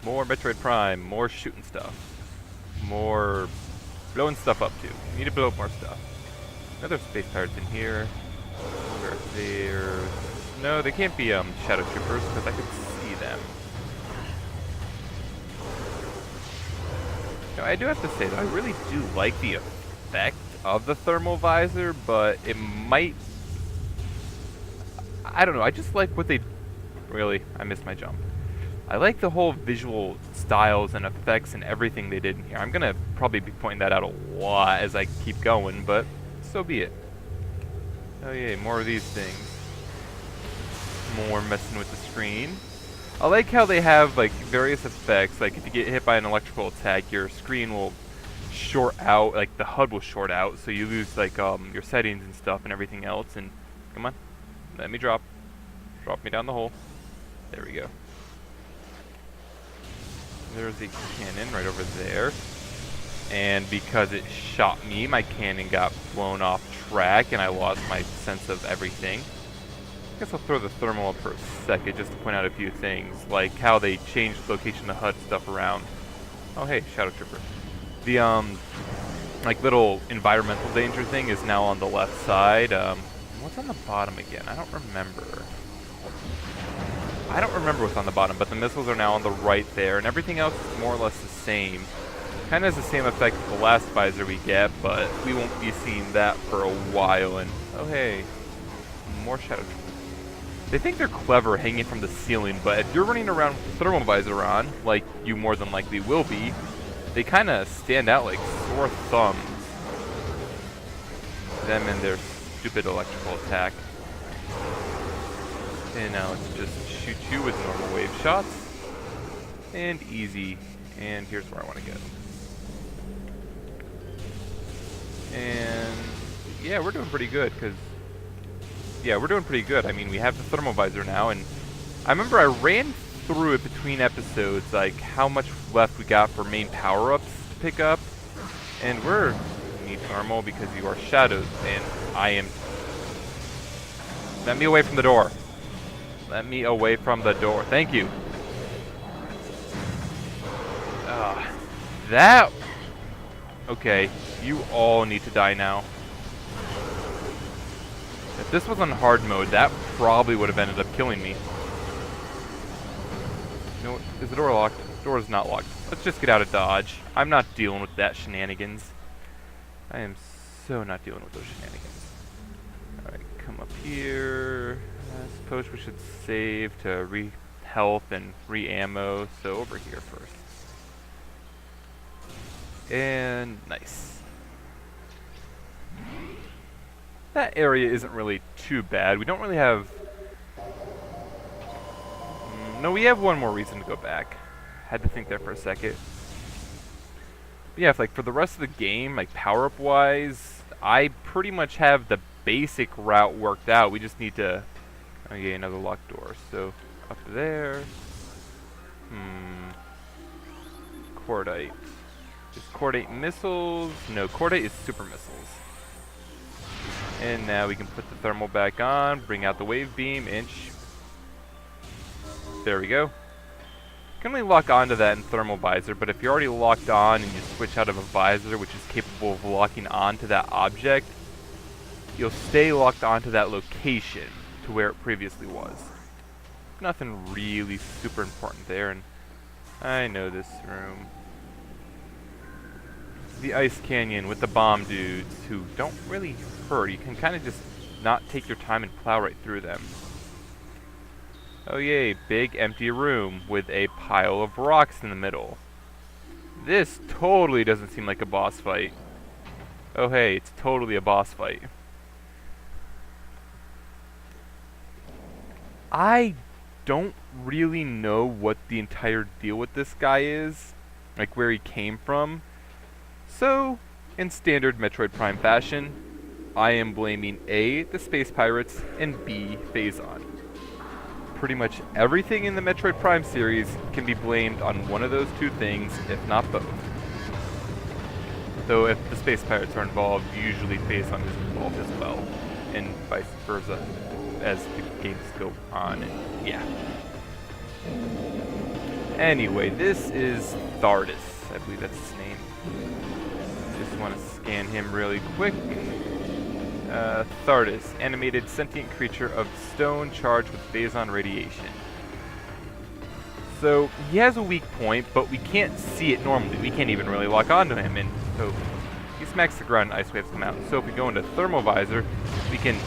More Metroid Prime, more shooting stuff. More blowing stuff up too. Need to blow up more stuff. Another space pirates in here. Where there? No, they can't be shadow troopers because I could see them. Now, I do have to say though, I really do like the effect of the thermal visor, but it might. I don't know. I just like what they. Really, I missed my jump. I like the whole visual styles and effects and everything they did in here. I'm gonna probably be pointing that out a lot as I keep going, but so be it. Oh yay, more of these things. More messing with the screen. I like how they have like various effects, like if you get hit by an electrical attack, your screen will short out, like the HUD will short out, so you lose like your settings and stuff and everything else, and come on, let me drop me down the hole. There we go. There's a cannon right over there. And because it shot me, my cannon got blown off track and I lost my sense of everything. I guess I'll throw the thermal up for a second just to point out a few things, like how they changed location of HUD stuff around. Oh hey, Shadow Trooper. The like little environmental danger thing is now on the left side. What's on the bottom again? I don't remember. I don't remember what's on the bottom, but the missiles are now on the right there, and everything else is more or less the same. Kind of has the same effect as the last visor we get, but we won't be seeing that for a while. And oh hey, more Shadow Troopers. They think they're clever hanging from the ceiling, but if you're running around with the thermal visor on, like you more than likely will be, they kind of stand out like sore thumbs. Them and their stupid electrical attack. And now let's just shoot you with normal wave shots. And easy. And here's where I want to go. And yeah, we're doing pretty good because I mean, we have the thermal visor now, and I remember I ran through it between episodes, like how much left we got for main power-ups to pick up. And we're need thermal because you are shadows, and I am. Let me away from the door. Let me away from the door. Thank you. That... Okay, you all need to die now. If this was on hard mode, that probably would have ended up killing me. You know what? Is the door locked? The door is not locked. Let's just get out of Dodge. I'm not dealing with that shenanigans. I am so not dealing with those shenanigans. Alright, come up here. I suppose we should save to re-health and re-ammo, so over here first. And nice. That area isn't really too bad. We don't really have... no, we have one more reason to go back. Had to think there for a second. But yeah, like for the rest of the game, like power-up wise, I pretty much have the basic route worked out. We just need to... Oh yeah, another locked door. So, up there. Cordite. Is Cordite missiles? No, Cordite is super missiles. And now we can put the thermal back on, bring out the wave beam, and there we go. You can only lock onto that in thermal visor, but if you're already locked on and you switch out of a visor which is capable of locking onto that object, you'll stay locked onto that location to where it previously was. Nothing really super important there, and I know this room. The Ice Canyon with the bomb dudes who don't really hurt. You can kind of just not take your time and plow right through them. Oh yay, big empty room with a pile of rocks in the middle. This totally doesn't seem like a boss fight. Oh hey, it's totally a boss fight. I don't really know what the entire deal with this guy is, like where he came from. So, in standard Metroid Prime fashion, I am blaming A, the Space Pirates, and B, Phazon. Pretty much everything in the Metroid Prime series can be blamed on one of those two things, if not both. Though if the Space Pirates are involved, usually Phazon is involved as well, and vice versa as the games go on, and yeah. Anyway, this is Thardus. I believe that's his name. Just want to scan him really quick. Thardus, animated sentient creature of stone charged with phazon radiation. So, he has a weak point, but we can't see it normally. We can't even really lock onto him, and so he smacks the ground and ice waves come out. So if we go into thermal visor, we can,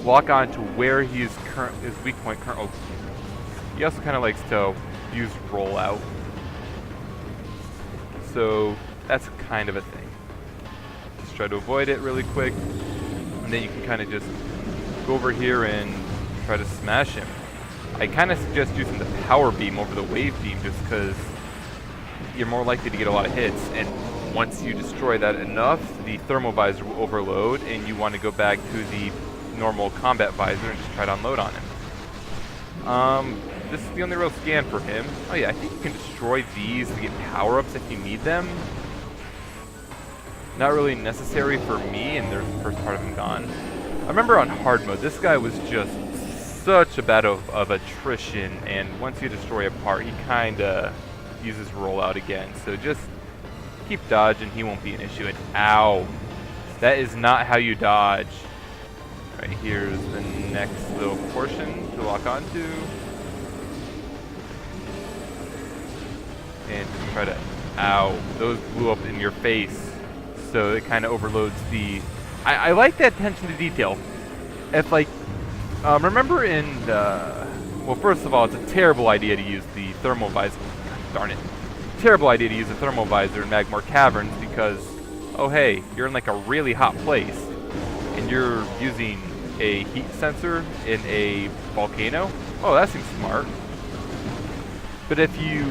lock on to where his weak point current. Oh, he also kind of likes to use rollout. So that's kind of a thing. Just try to avoid it really quick, and then you can kind of just go over here and try to smash him. I kind of suggest using the power beam over the wave beam just because you're more likely to get a lot of hits, and once you destroy that enough, the thermal visor will overload and you want to go back to the normal combat visor and just try to unload on him. This is the only real scan for him. Oh yeah, I think you can destroy these to get power-ups if you need them. Not really necessary for me, and there's the first part of him gone. I remember on hard mode, this guy was just such a bad of attrition, and once you destroy a part, he kinda uses rollout again. So just keep dodging, he won't be an issue. And ow, that is not how you dodge. Right, here's the next little portion to lock onto. And just try to, ow, those blew up in your face. So it kind of overloads the, I like that attention to detail. If like, remember in, well, first of all, it's a terrible idea to use the thermal visor. Darn it. Terrible idea to use a thermal visor in Magmoor Caverns because, oh hey, you're in like a really hot place and you're using a heat sensor in a volcano. Oh, that seems smart. But if you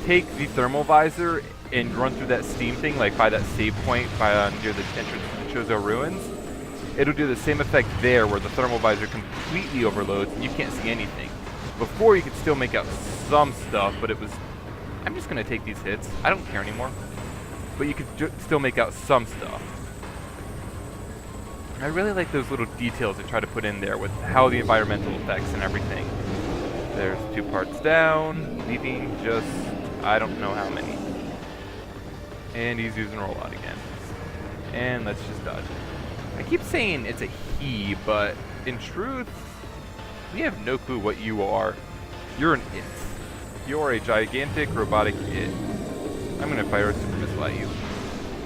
take the thermal visor and run through that steam thing, like by that save point by near the entrance to the Chozo Ruins, it'll do the same effect there where the thermal visor completely overloads and you can't see anything. Before you could still make out some stuff, but it was, I'm just going to take these hits. I don't care anymore. But you could still make out some stuff. I really like those little details they try to put in there with how the environmental effects and everything. There's 2 parts down, leaving just, I don't know how many. And he's using rollout again. And let's just dodge it. I keep saying it's a he, but in truth, we have no clue what you are. You're an it. You're a gigantic robotic it. I'm going to fire a super missile at you.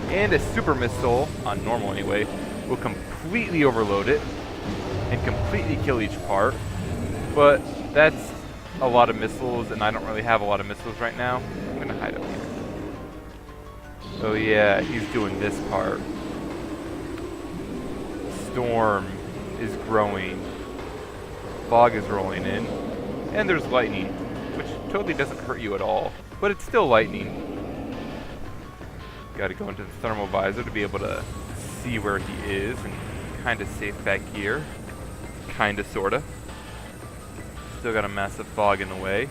And a super missile, on normal anyway, will completely overload it and completely kill each part. But that's a lot of missiles, and I don't really have a lot of missiles right now. I'm going to hide up here. Oh yeah, he's doing this part. Storm is growing. Fog is rolling in. And there's lightning, which totally doesn't hurt you at all. But it's still lightning. Gotta go into the thermal visor to be able to see where he is and kinda safe back here. Kinda, sorta. Still got a massive fog in the way.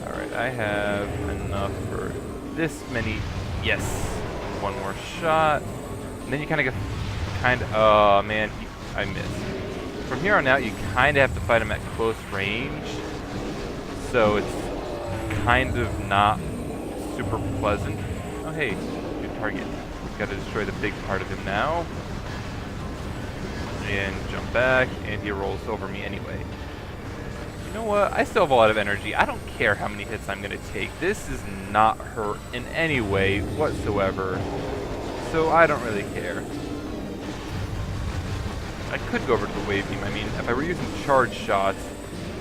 Alright, I have enough for this many. Yes. One more shot. And then you kinda get, oh man, I missed. From here on out, you kinda have to fight him at close range. So it's kind of not super pleasant. Oh hey, good target. Gotta destroy the big part of him now. And jump back, and he rolls over me anyway. You know what? I still have a lot of energy. I don't care how many hits I'm gonna take. This is not hurt in any way whatsoever. So I don't really care. I could go over to the wave beam. I mean, if I were using charge shots,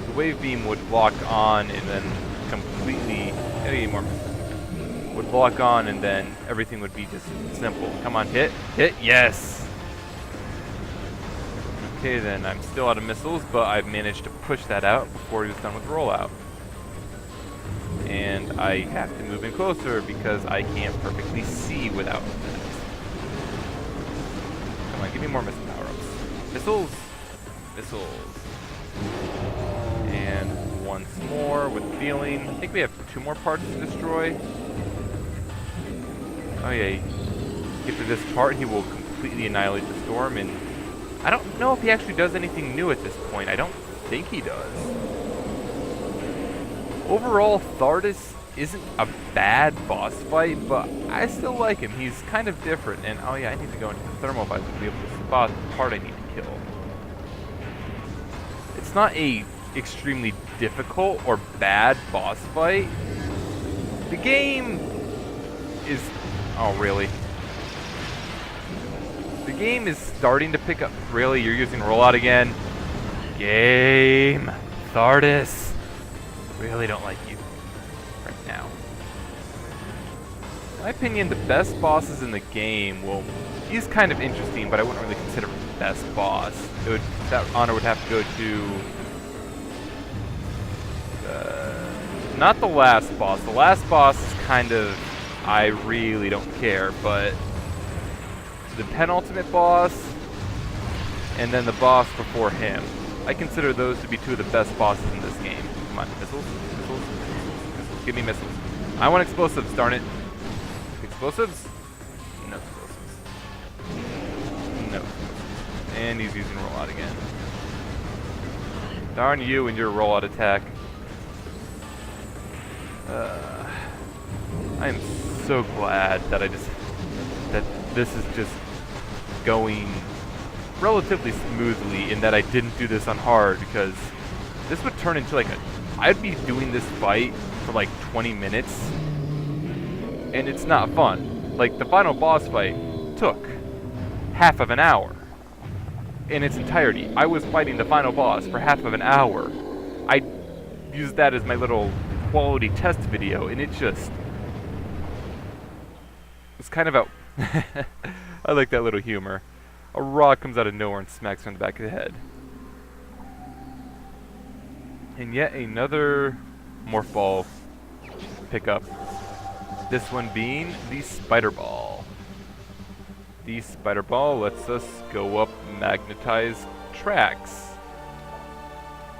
the wave beam would lock on and then completely, would lock on and then everything would be just simple. Come on, hit, yes! Okay, then I'm still out of missiles, but I've managed to push that out before he was done with rollout. And I have to move in closer because I can't perfectly see without that. Come on, give me more missile power-ups. Missiles! Missiles. And once more with feeling. I think we have 2 more parts to destroy. Oh yeah, get to this part, he will completely annihilate the storm, and I don't know if he actually does anything new at this point. I don't think he does. Overall, Thardus isn't a bad boss fight, but I still like him. He's kind of different, and oh yeah, I need to go into the thermal visor to be able to spot the part I need to kill. It's not a extremely difficult or bad boss fight. The game is... oh, really? The game is starting to pick up... really? You're using rollout again? Game! Thardus! Really don't like you right now. In my opinion, the best bosses in the game, well, he's kind of interesting, but I wouldn't really consider him the best boss. That honor would have to go to... not the last boss. The last boss is kind of... I really don't care, but... the penultimate boss, and then the boss before him. I consider those to be two of the best bosses in this game. Come on, missiles, missiles, missiles, missiles. Give me missiles. I want explosives, darn it. Explosives? No explosives. No explosives. And he's using rollout again. Darn you and your rollout attack. I am so glad that that this is just going relatively smoothly, in that I didn't do this on hard, because this would turn into like I'd be doing this fight for like 20 minutes, and it's not fun. Like, the final boss fight took half of an hour in its entirety. I was fighting the final boss for half of an hour. I used that as my little quality test video, and it just... it's kind of out... I like that little humor. A rock comes out of nowhere and smacks her in the back of the head. And yet another morph ball pickup. This one being the spider ball. The spider ball lets us go up magnetized tracks,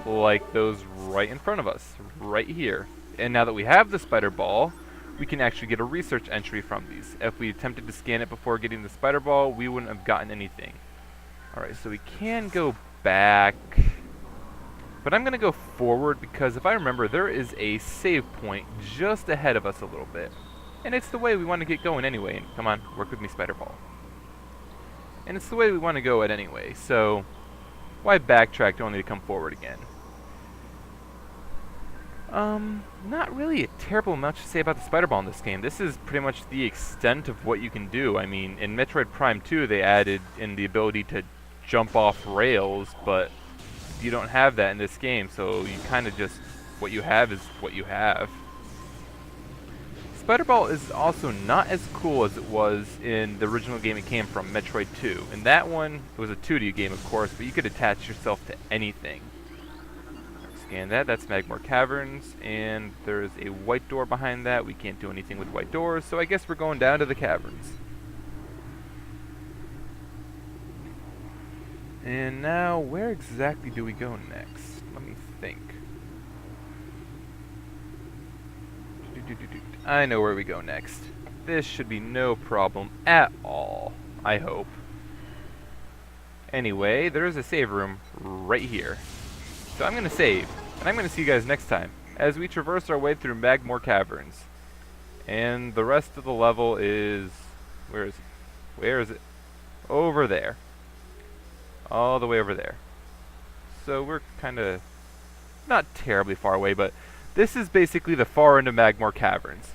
like those right in front of us, right here. And now that we have the spider ball, we can actually get a research entry from these. If we attempted to scan it before getting the spider ball, we wouldn't have gotten anything. Alright, so we can go back, but I'm going to go forward, because if I remember, there is a save point just ahead of us a little bit. And it's the way we want to get going anyway. And come on, work with me, spider ball. And it's the way we want to go at anyway, so why backtrack only to come forward again? Not really a terrible amount to say about the spider ball in this game. This is pretty much the extent of what you can do. I mean, in Metroid Prime 2, they added in the ability to jump off rails, but you don't have that in this game, so you kind of just... what you have is what you have. Spider Ball is also not as cool as it was in the original game it came from, Metroid 2. In that one, it was a 2D game, of course, but you could attach yourself to anything. Scan that, that's Magmoor Caverns, and there's a white door behind that. We can't do anything with white doors, so I guess we're going down to the caverns. And now, where exactly do we go next? Let me think. I know where we go next. This should be no problem at all, I hope. Anyway, there's a save room right here. So I'm going to save, and I'm going to see you guys next time as we traverse our way through Magmoor Caverns. And the rest of the level is... where is it? Where is it? Over there. All the way over there. So we're kind of not terribly far away, but this is basically the far end of Magmoor Caverns.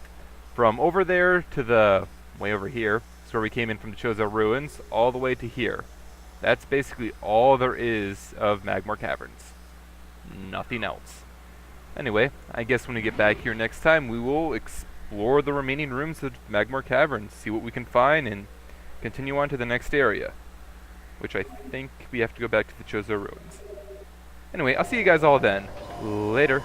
From over there to the way over here, that's where we came in from the Chozo Ruins, all the way to here. That's basically all there is of Magmoor Caverns. Nothing else. Anyway, I guess when we get back here next time, we will explore the remaining rooms of Magmoor Caverns, see what we can find, and continue on to the next area, which I think we have to go back to the Chozo Ruins. Anyway, I'll see you guys all then. Later.